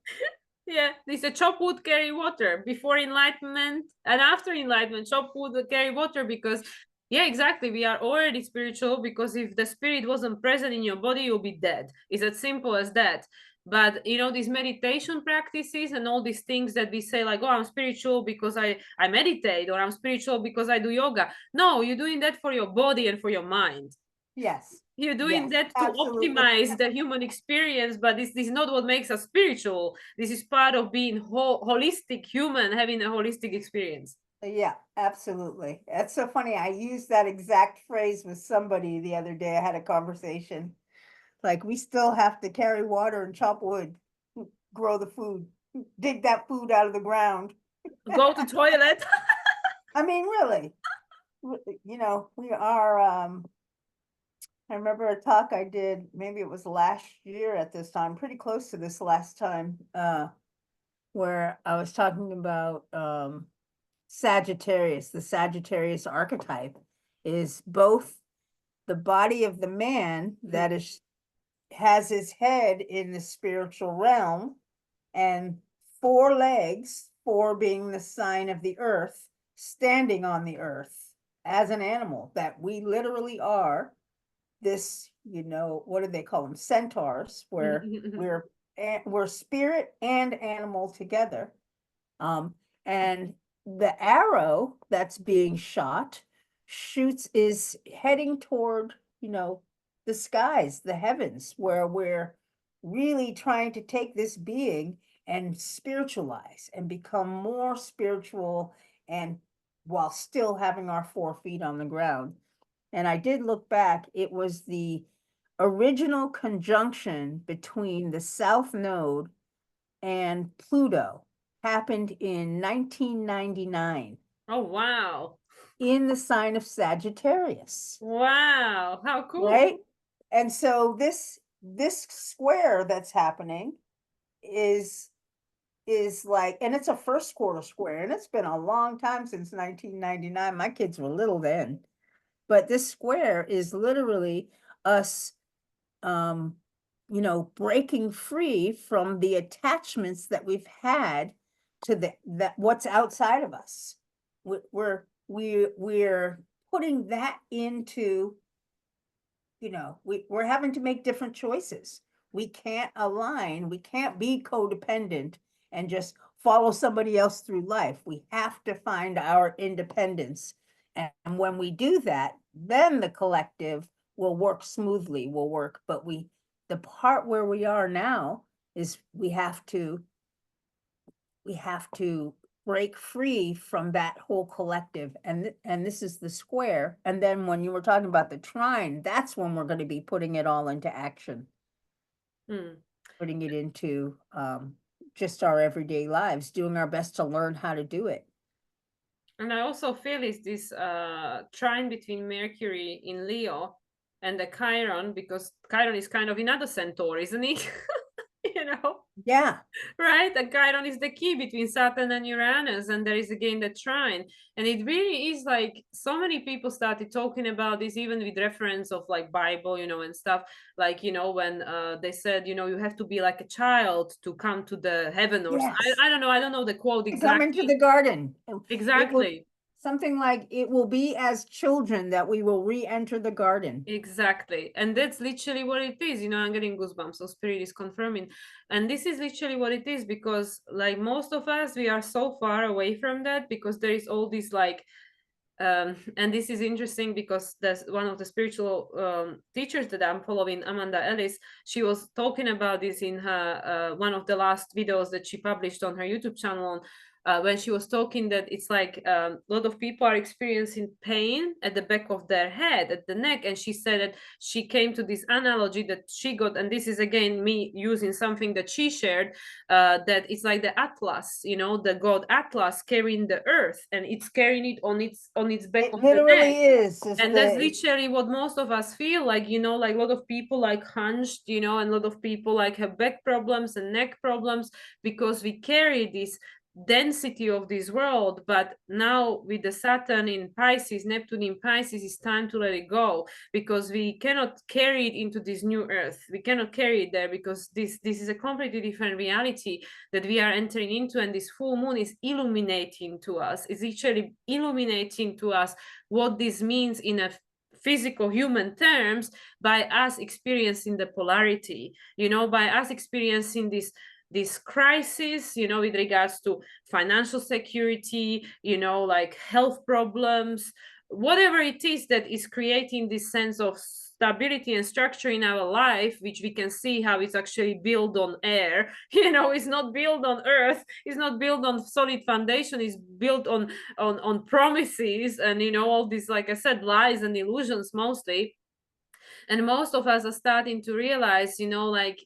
Yeah, it's a chop wood, carry water before enlightenment and after enlightenment. Chop wood, carry water, because yeah, exactly, we are already spiritual, because if the spirit wasn't present in your body, you'll be dead. It's as simple as that. But these meditation practices and all these things that we say like, oh, I'm spiritual because I meditate, or I'm spiritual because I do yoga. No, you're doing that for your body and for your mind. Yes. You're doing that to absolutely. optimize the human experience, but this is not what makes us spiritual. This is part of being holistic human, having a holistic experience. Yeah, absolutely. That's so funny. I used that exact phrase with somebody the other day. I had a conversation. Like, we still have to carry water and chop wood, grow the food, dig that food out of the ground. Go to toilet. I mean, really, we are, I remember a talk I did, maybe it was last year at this time, pretty close to this last time, where I was talking about, Sagittarius. The Sagittarius archetype is both the body of the man that has his head in the spiritual realm, and 4 legs, 4 being the sign of the earth, standing on the earth as an animal, that we literally are this, what do they call them? Centaurs, where we're spirit and animal together. And the arrow that's being shot is heading toward, the skies, the heavens, where we're really trying to take this being and spiritualize and become more spiritual, and while still having our 4 feet on the ground. And I did look back, it was the original conjunction between the South Node and Pluto happened in 1999. Oh, wow. In the sign of Sagittarius. Wow, how cool. Right? And so this square that's happening is like, and it's a first quarter square, and it's been a long time since 1999. My kids were little then. But this square is literally us breaking free from the attachments that we've had to that what's outside of us. We're putting that into, we're having to make different choices. We can't align, we can't be codependent and just follow somebody else through life. We have to find our independence. And when we do that, then the collective will work smoothly, but the part where we are now is we have to break free from that whole collective, and this is the square. And then when you were talking about the trine, that's when we're going to be putting it all into action. putting it into just our everyday lives, doing our best to learn how to do it. And I also feel is this trine between Mercury in Leo and the Chiron, because Chiron is kind of in other centaur, isn't he? You know? Yeah. Right? The Chiron is the key between Saturn and Uranus, and there is again the trine. And it really is like so many people started talking about this, even with reference of like Bible, you know, and stuff. Like, you know, when they said, you know, you have to be like a child to come to the heaven, or Yes. I don't know. I don't know the quote Come into exactly. the garden. It will Exactly. something like, it will be as children that we will re-enter the garden. Exactly. And that's literally what it is. You know, I'm getting goosebumps. So spirit is confirming. And this is literally what it is, because like most of us, we are so far away from that, because there is all this like and this is interesting because there's one of the spiritual teachers that I'm following, Amanda Ellis. She was talking about this in her one of the last videos that she published on her YouTube channel, when she was talking that it's like a lot of people are experiencing pain at the back of their head, at the neck. And she said that she came to this analogy that she got, and this is again me using something that she shared, that it's like the Atlas, you know, the god Atlas carrying the earth, and it's carrying it on its back It of the neck. literally is. It's And that's the literally what most of us feel like, you know, like a lot of people like hunched, you know, and a lot of people like have back problems and neck problems, because we carry this density of this world. But now with the Saturn in Pisces, Neptune in Pisces, it's time to let it go, because we cannot carry it into this new earth. We cannot carry it there, because this is a completely different reality that we are entering into. And this full moon is illuminating to us, is actually illuminating to us what this means in a physical human terms, by us experiencing the polarity, you know, by us experiencing this crisis, you know, with regards to financial security, you know, like health problems, whatever it is that is creating this sense of stability and structure in our life, which we can see how it's actually built on air. You know, it's not built on earth, it's not built on solid foundation, it's built on promises, and you know, all these, like I said, lies and illusions mostly. And most of us are starting to realize, you know, like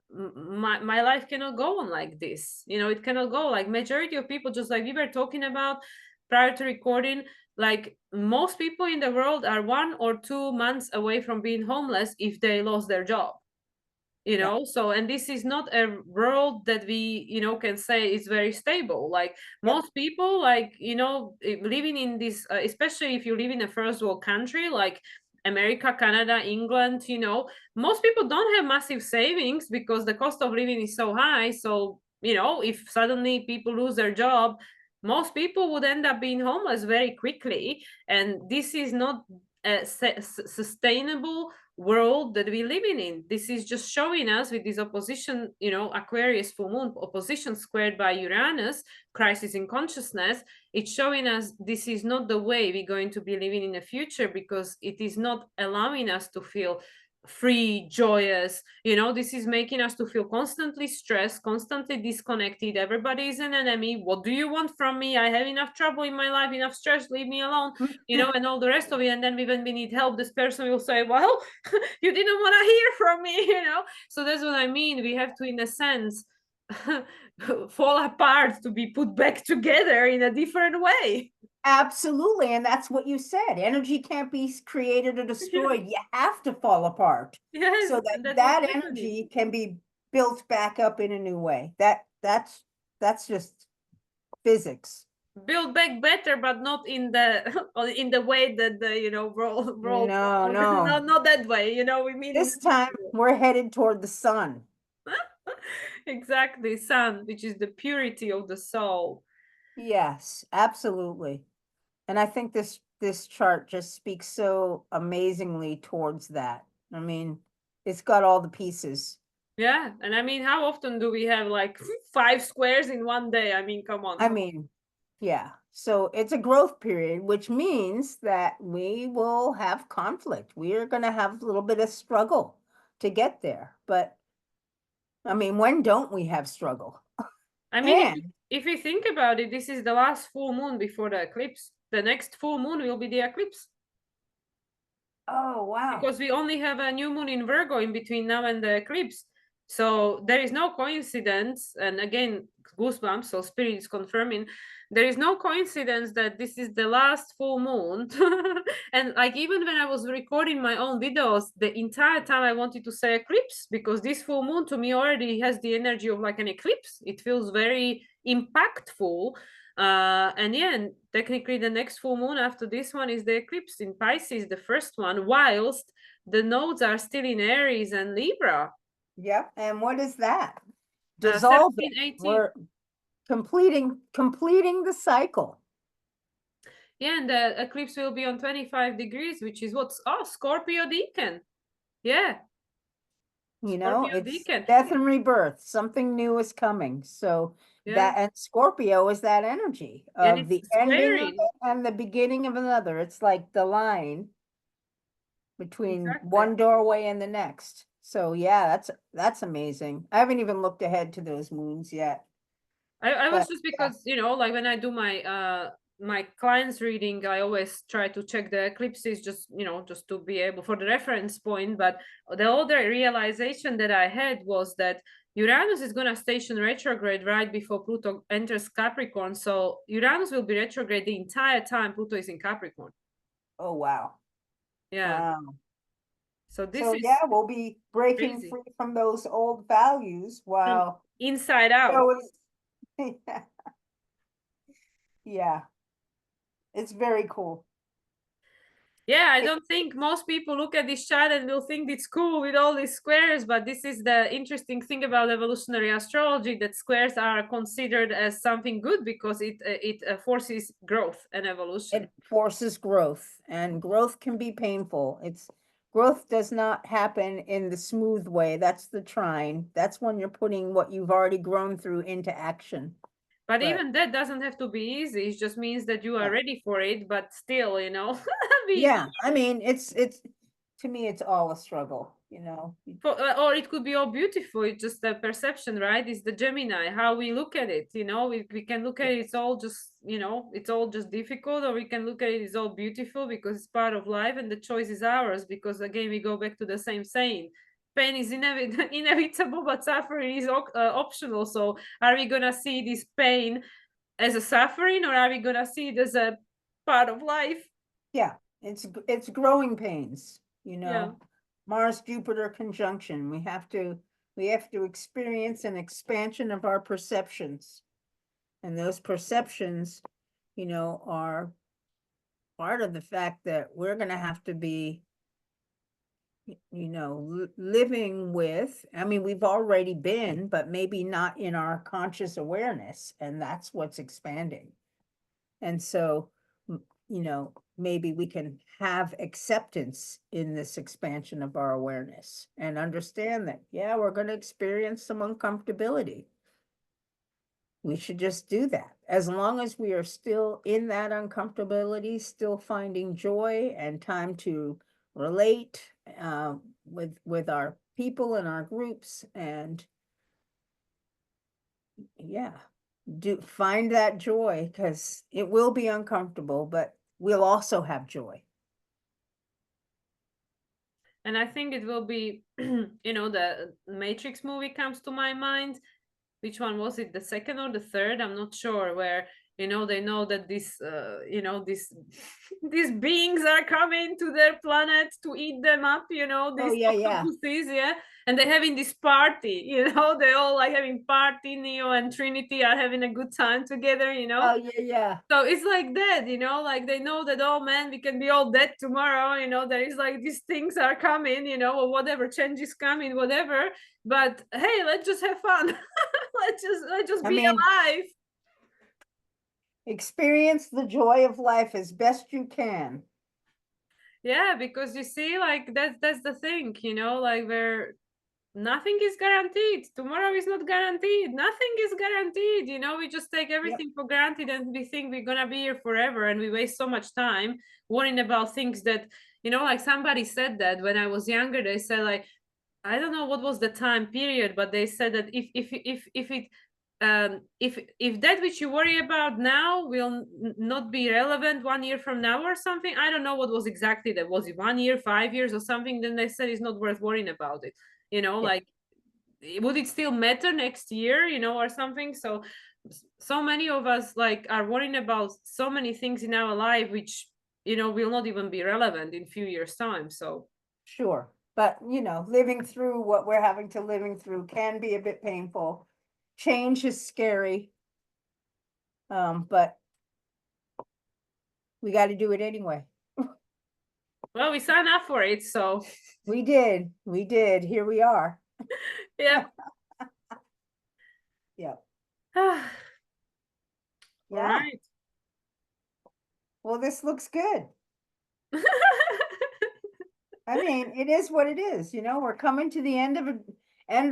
my life cannot go on like this. You know, it cannot go. Like majority of people, just like we were talking about prior to recording, like most people in the world are 1 or 2 months away from being homeless if they lost their job, you know. So, and this is not a world that we, you know, can say is very stable. Like Yep. most people, like, you know, living in this especially if you live in a first world country like America, Canada, England, you know, most people don't have massive savings because the cost of living is so high. So, you know, if suddenly people lose their job, most people would end up being homeless very quickly. And this is not a sustainable world that we're living in. This is just showing us with this opposition, you know, Aquarius full moon opposition squared by Uranus, crisis in consciousness. It's showing us this is not the way we're going to be living in the future, because it is not allowing us to feel free, joyous. You know, this is making us to feel constantly stressed, constantly disconnected. Everybody is an enemy. What do you want from me? I have enough trouble in my life, enough stress, leave me alone, you know, and all the rest of it. And then when we need help, this person will say, well, you didn't want to hear from me, you know. So that's what I mean. We have to, in a sense, fall apart to be put back together in a different way. Absolutely. And that's what you said. Energy can't be created or destroyed. You have to fall apart Yes, so and that that's what's that happening. energy can be built back up in a new way. That's just physics. Build back better, but not in the in the way that the, you know, roll No, no. not that way, you know, we mean in This time we're headed toward the sun. exactly, sun, which is the purity of the soul. Yes, absolutely. And I think this chart just speaks so amazingly towards that. I mean, it's got all the pieces. Yeah, and I mean, how often do we have like 5 squares in one day? I mean, come on. I mean, yeah. So it's a growth period, which means that we will have conflict. We are going to have a little bit of struggle to get there. But I mean, when don't we have struggle? I mean, And if you think about it, this is the last full moon before the eclipse. The next full moon will be the eclipse, oh, wow. because we only have a new moon in Virgo in between now and the eclipse. So there is no coincidence, and again, goosebumps, so spirit is confirming, there is no coincidence that this is the last full moon. And like, even when I was recording my own videos, the entire time I wanted to say eclipse, because this full moon to me already has the energy of like an eclipse. It feels very impactful. And yeah, and technically the next full moon after this one is the eclipse in Pisces, the first one, whilst the nodes are still in Aries and Libra. Yep. And what is that? Dissolving. 17, 18. We're completing the cycle. Yeah, and the eclipse will be on 25 degrees, which is what's Scorpio Deacon. Yeah. You know, Scorpio it's Deacon. death and rebirth. Something new is coming. So Yeah. that, and Scorpio is that energy And of the it's ending of squaring. it and the beginning of another. It's like the line between Exactly. one doorway and the next. So yeah, that's amazing. I haven't even looked ahead to those moons yet. I was But just yeah. because, you know, like when I do my my clients reading, I always try to check the eclipses, just, you know, just to be able for the reference point. But the other realization that I had was that Uranus is going to station retrograde right before Pluto enters Capricorn. So Uranus will be retrograde the entire time Pluto is in Capricorn. Oh wow. Yeah. Wow. So this So is yeah, we'll be breaking crazy. free from those old values From while inside out. yeah. Yeah. It's very cool. Yeah, I don't think most people look at this chart and will think it's cool with all these squares, but this is the interesting thing about evolutionary astrology, that squares are considered as something good because it forces growth and evolution. It forces growth, and growth can be painful. It's growth does not happen in the smooth way. That's the trine. That's when you're putting what you've already grown through into action. But But even that doesn't have to be easy. It just means that you are yeah, ready for it, but still, you know, we yeah. I mean, it's to me, it's all a struggle. You know. or it could be all beautiful. It's just the perception, right? It's the Gemini, how we look at it. You know, we can look at it, it's all just, you know, it's all just difficult, or we can look at it, it's all beautiful because it's part of life, and the choice is ours. Because again, we go back to the same saying, pain is inevitable, but suffering is optional. So are we gonna see this pain as a suffering, or are we gonna see it as a part of life? Yeah, it's growing pains. You Yeah. know, Mars Jupiter conjunction. We have to experience an expansion of our perceptions, and those perceptions, you know, are part of the fact that we're going to have to be, you know, living with. I mean, we've already been, but maybe not in our conscious awareness, and that's what's expanding. And so, you know, maybe we can have acceptance in this expansion of our awareness and understand that, yeah, we're going to experience some uncomfortability. We should just do that. As long as we are still in that uncomfortability, still finding joy and time to relate with our people and our groups, and yeah, find that joy, because it will be uncomfortable, but we'll also have joy. And I think it will be, you know, the Matrix movie comes to my mind. Which one was it? The second or the third? I'm not sure. Where, you know, they know that this, you know, this these beings are coming to their planet to eat them up. You know, Oh these yeah, yeah. octopuses, yeah. And they're having this party. You know, they all like having party. Neo and Trinity are having a good time together. You know. Oh yeah, yeah. So it's like that, you know, like they know that, oh man, we can be all dead tomorrow, you know, there is like these things are coming, you know, or whatever, change is coming, whatever. But hey, let's just have fun. let's just I be mean, alive. experience the joy of life as best you can. Yeah, because you see, like that's the thing, you know, like where nothing is guaranteed. Tomorrow is not guaranteed. Nothing is guaranteed. You know, we just take everything for granted and we think we're gonna be here forever, and we waste so much time worrying about things that, you know, like somebody said that when I was younger, they said like, I don't know what was the time period, but they said that if that which you worry about now will not be relevant 1 year from now or something, I don't know what was exactly that. Was it 1 year, 5 years or something? Then they said it's not worth worrying about it. You know, Yeah. like would it still matter next year, you know, or something? So many of us like are worrying about so many things in our life which, you know, will not even be relevant in few years time. So Sure. But, you know, living through what we're having to living through can be a bit painful. Change is scary. But we got to do it anyway. well, we signed up for it, so We did. We did. Here we are. yeah. Yeah. All Yeah. right. Well, this looks good. I mean, it is what it is. You know, we're coming to the end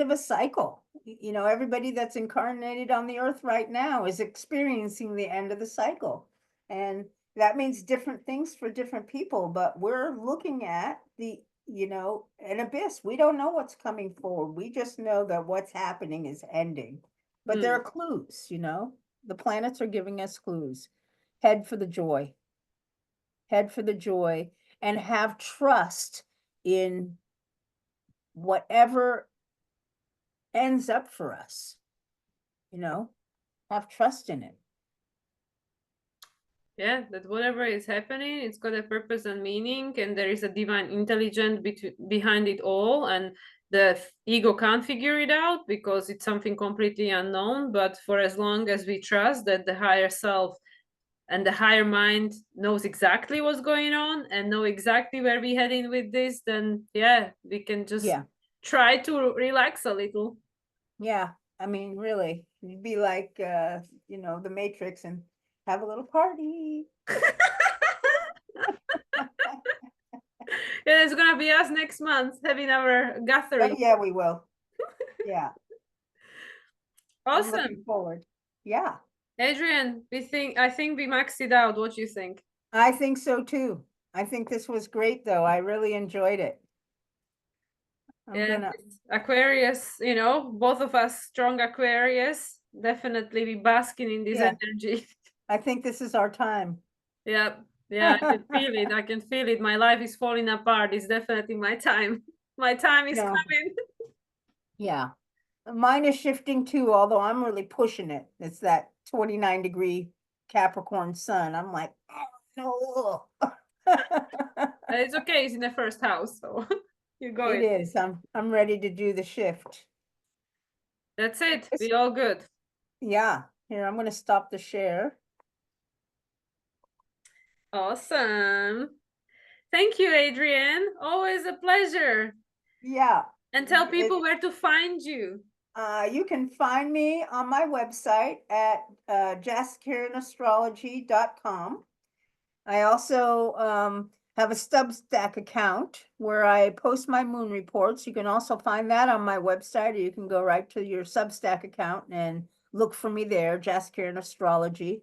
of a cycle. You know, everybody that's incarnated on the earth right now is experiencing the end of the cycle. And that means different things for different people, but we're looking at the, you know, an abyss. We don't know what's coming forward. We just know that what's happening is ending. But there are clues, you know. The planets are giving us clues. Head for the joy. Head for the joy and have trust in whatever ends up for us. You know, have trust in it. Yeah, that whatever is happening, it's got a purpose and meaning, and there is a divine intelligence behind it all, and the ego can't figure it out because it's something completely unknown. But for as long as we trust that the higher self and the higher mind knows exactly what's going on and know exactly where we're heading with this, then yeah, we can just try to relax a little. Yeah. I mean, really, you'd be like, you know, the Matrix and have a little party. Yeah, it's gonna be us next month having our gathering. Oh, yeah, we will. Yeah. I'm looking Awesome. forward. Yeah. Adrienne, I think we maxed it out. What do you think? I think so too. I think this was great though. I really enjoyed it. I'm Yeah, gonna, Aquarius, you know, both of us strong Aquarius, definitely be basking in this yeah, energy. I think this is our time. Yeah, yeah, I can feel it. I can feel it. My life is falling apart. It's definitely my time. My time is No, coming. yeah. Mine is shifting too, although I'm really pushing it. It's that 29-degree Capricorn sun. I'm like, oh, no. It's okay. It's in the first house, so you go It in. is. I'm ready to do the shift. That's it. We all good. Yeah. Here, I'm going to stop the share. Awesome. Thank you, Adrienne. Always a pleasure. Yeah. And tell people where to find you. You can find me on my website at jaskiranastrology.com. I also have a Substack account where I post my moon reports. You can also find that on my website, or you can go right to your Substack account and look for me there, Jaskiran Astrology.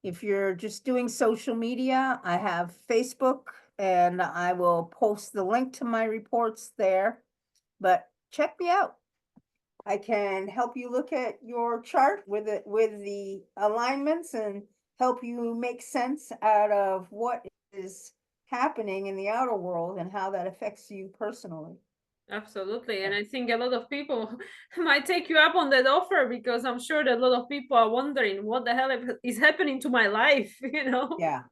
If you're just doing social media, I have Facebook, and I will post the link to my reports there. But check me out. I can help you look at your chart with the alignments and help you make sense out of what is happening in the outer world and how that affects you personally. Absolutely. And I think a lot of people might take you up on that offer because I'm sure that a lot of people are wondering what the hell is happening to my life, you know? Yeah.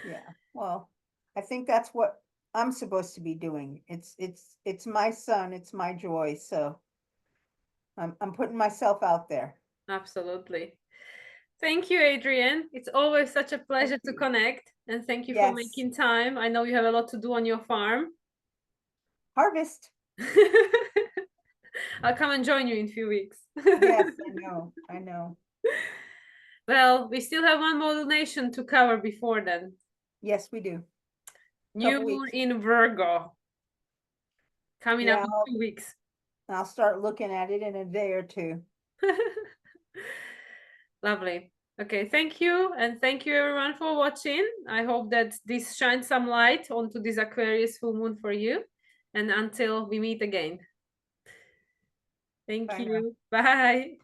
Yeah. Well, I think that's what I'm supposed to be doing. It's my son, it's my joy. So I'm putting myself out there. Absolutely. Thank you, Adrienne. It's always such a Thank pleasure to you. connect. And thank you for Yes. making time. I know you have a lot to do on your farm. Harvest. I'll come and join you in a few weeks. Yes, I know. I know. Well, we still have one more donation to cover before then. Yes, we do. New Couple moon weeks. in Virgo. Coming up Yeah, in 2 weeks. I'll start looking at it in a day or two. Lovely. Okay, thank you. And thank you everyone for watching. I hope that this shines some light onto this Aquarius full moon for you. And until we meet again. Thank Bye now. you. Bye.